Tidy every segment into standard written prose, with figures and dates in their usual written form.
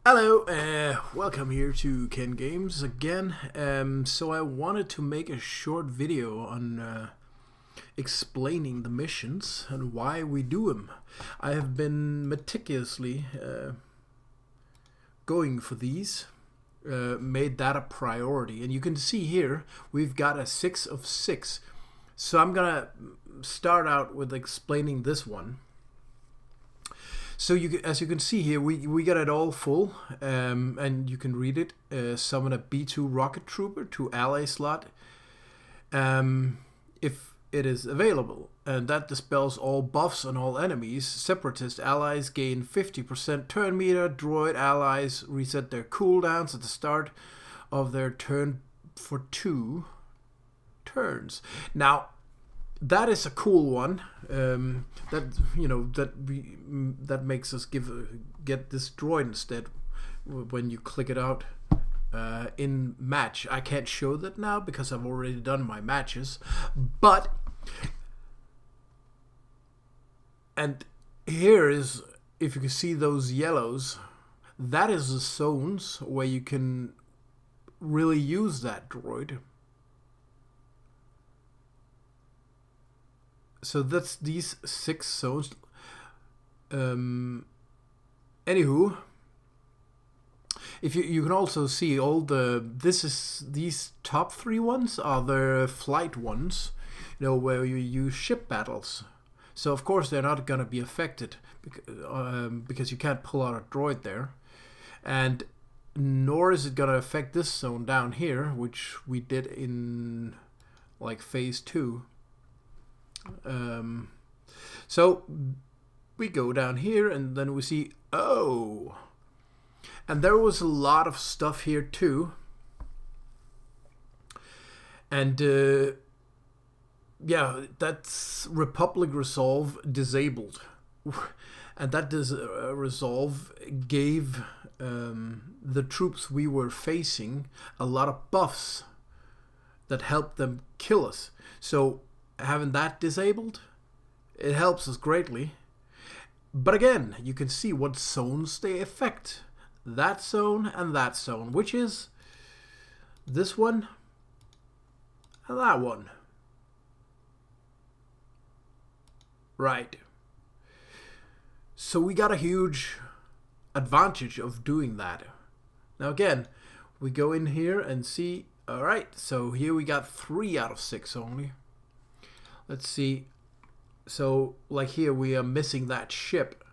Hello, welcome here to Ken Games again. So I wanted to make a short video on explaining the missions and why we do them. I have been meticulously going for these, made that a priority, and you can see here we've got a 6 of 6. So I'm gonna start out with explaining this one. So as you can see here, we got it all full, and you can read it. Summon a B2 rocket trooper to ally slot if it is available, and that dispels all buffs on all enemies. Separatist allies gain 50% turn meter. Droid allies reset their cooldowns at the start of their turn for 2 turns. Now, that is a cool one. That makes us get this droid instead when you click it out in match. I can't show that now because I've already done my matches, and here is, if you can see those yellows, that is the zones where you can really use that droid. So that's these 6 zones. Anywho, if you can also see all these top 3 ones are the flight ones, where you use ship battles. So of course they're not gonna be affected because you can't pull out a droid there, and nor is it gonna affect this zone down here, which we did in like phase 2. So we go down here and then we see, oh, and there was a lot of stuff here too, and yeah, that's Republic Resolve disabled, and that resolve gave the troops we were facing a lot of buffs that helped them kill us. So having that disabled, it helps us greatly. But again, you can see what zones they affect. That zone and that zone, which is this one and that one. Right. So we got a huge advantage of doing that. Now again, we go in here and see, alright, so here we got 3 out of 6 only. Let's see. So, like here, we are missing that ship.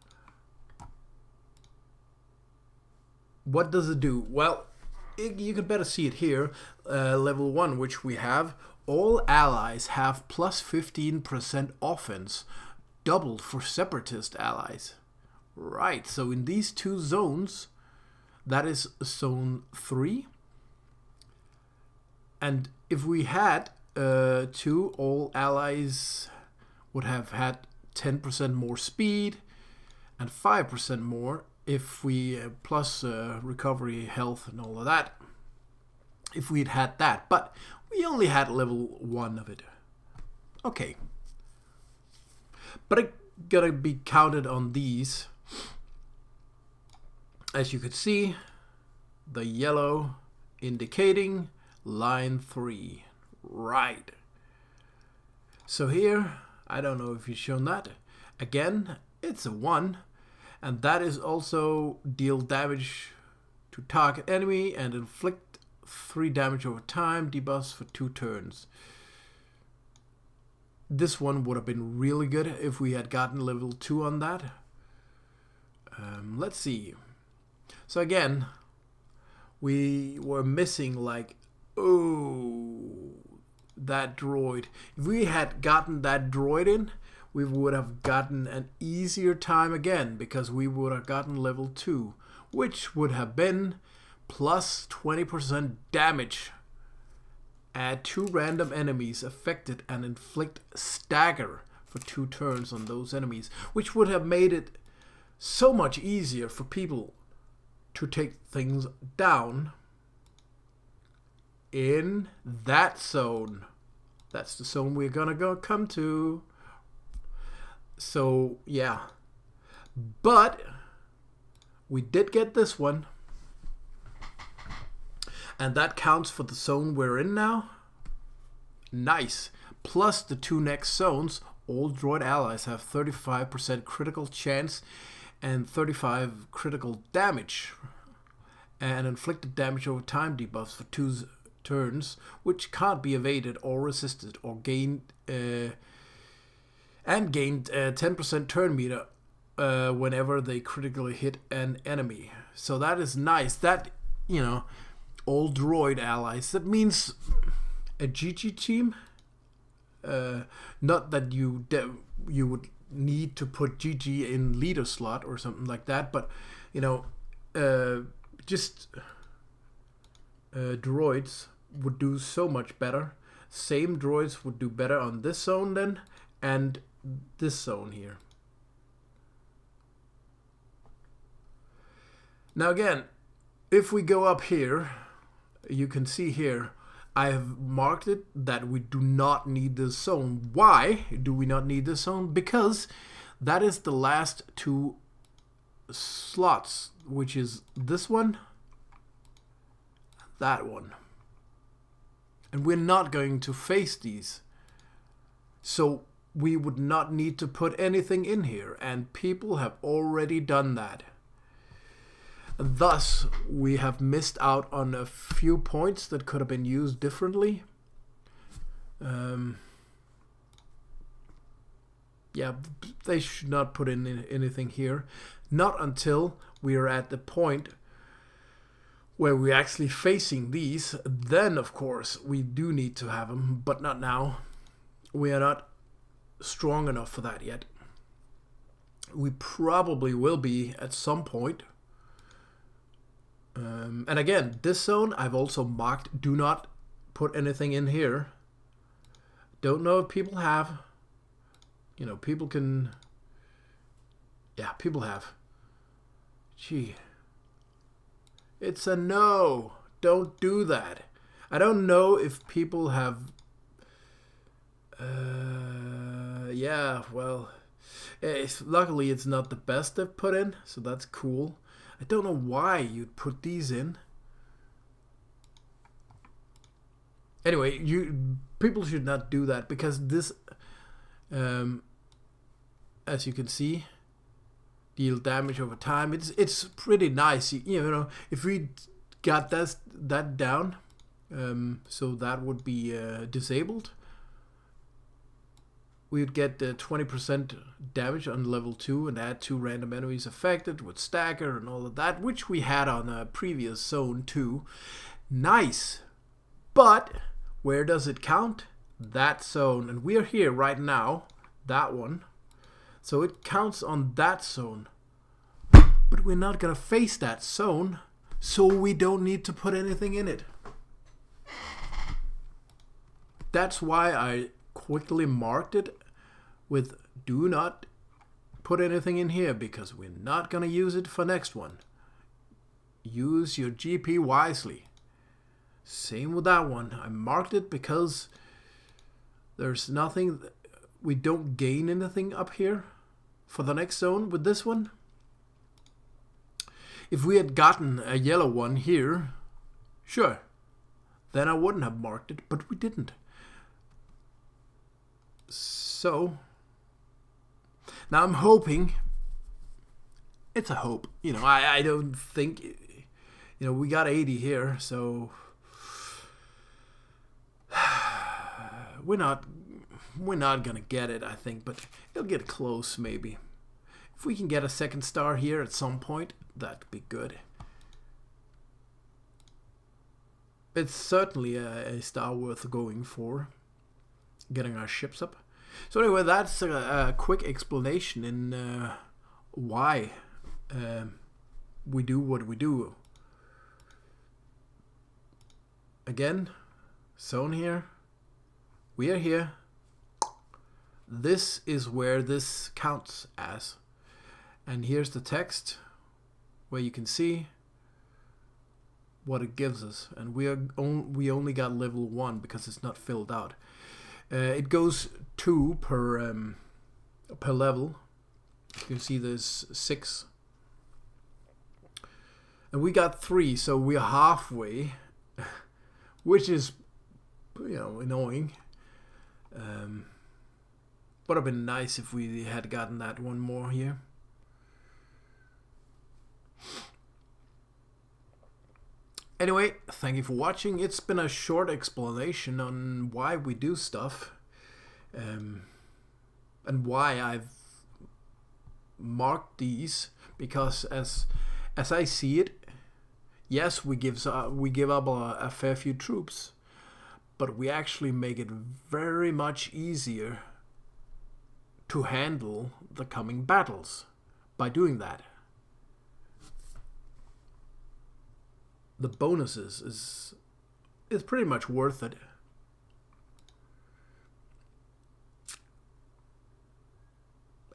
What does it do? Well, you can better see it here. Level 1, which we have. All allies have plus 15% offense, doubled for Separatist allies. Right, so in these 2 zones, that is zone 3. And if we had 2, all allies would have had 10% more speed and 5% more if we plus recovery, health, and all of that, if we'd had that. But we only had level 1 of it. Okay, but it gotta be counted on these. As you could see, the yellow indicating line 3. Right. So here, I don't know if you've shown that. Again, it's a 1, and that is also deal damage to target enemy and inflict 3 damage over time, debuffs for 2 turns. This one would have been really good if we had gotten level 2 on that. Let's see. So again, we were missing like, that droid. If we had gotten that droid in, we would have gotten an easier time again, because we would have gotten level 2, which would have been plus 20% damage. Add 2 random enemies affected and inflict stagger for 2 turns on those enemies, which would have made it so much easier for people to take things down in that zone. That's the zone we're gonna come to. So yeah, but we did get this one. And that counts for the zone we're in now. Nice. Plus the 2 next zones, all droid allies have 35% critical chance and 35 critical damage. And inflicted damage over time debuffs for 2 turns, which can't be evaded or resisted or gained. And gained 10% turn meter whenever they critically hit an enemy. So that is nice. That, all droid allies. That means a GG team. Not that you would need to put GG in leader slot or something like that, but just droids would do so much better. Same droids would do better on this zone then, and this zone here. Now again, if we go up here, you can see here, I have marked it that we do not need this zone. Why do we not need this zone? Because that is the last 2 slots, which is this one, that one. And we're not going to face these. So we would not need to put anything in here, and people have already done that. Thus, we have missed out on a few points that could have been used differently. Yeah, they should not put in anything here. Not until we are at the point where we're actually facing these. Then, of course, we do need to have them, but not now. We are not strong enough for that yet. We probably will be at some point. And again, this zone I've also marked, do not put anything in here. Don't know if people have. People can... Yeah, people have. Gee. It's a no. Don't do that. I don't know if people have... yeah, well... luckily it's not the best they've put in, so that's cool. I don't know why you'd put these in. Anyway, people should not do that, because this, as you can see, deal damage over time. It's pretty nice. If we got that down, so that would be disabled. We would get 20% damage on level 2 and add 2 random enemies affected with stagger and all of that, which we had on a previous zone too. Nice! But where does it count? That zone. And we're here right now, that one. So it counts on that zone. But we're not going to face that zone, so we don't need to put anything in it. That's why I quickly marked it with do not put anything in here, because we're not going to use it for next one. Use your GP wisely. Same with that one. I marked it because there's nothing, we don't gain anything up here for the next zone with this one. If we had gotten a yellow one here, sure, then I wouldn't have marked it, but we didn't. So, now I'm hoping, it's a hope, I don't think, we got 80 here, so we're not gonna get it, I think, but it'll get close maybe. If we can get a second star here at some point, that'd be good. It's certainly a star worth going for, getting our ships up. So anyway, that's a quick explanation in why we do what we do. Again, zone here. We are here. This is where this counts as. And here's the text where you can see what it gives us. And we only got level 1 because it's not filled out. It goes 2 per level. You can see there's 6. And we got 3, so we're halfway. which is, annoying. Would have been nice if we had gotten that one more here. Anyway, thank you for watching. It's been a short explanation on why we do stuff, and why I've marked these, because as I see it, yes, we give up a fair few troops, but we actually make it very much easier to handle the coming battles by doing that. The bonuses is pretty much worth it.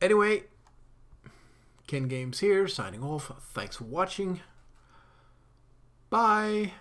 Anyway, Ken Games here, signing off. Thanks for watching. Bye.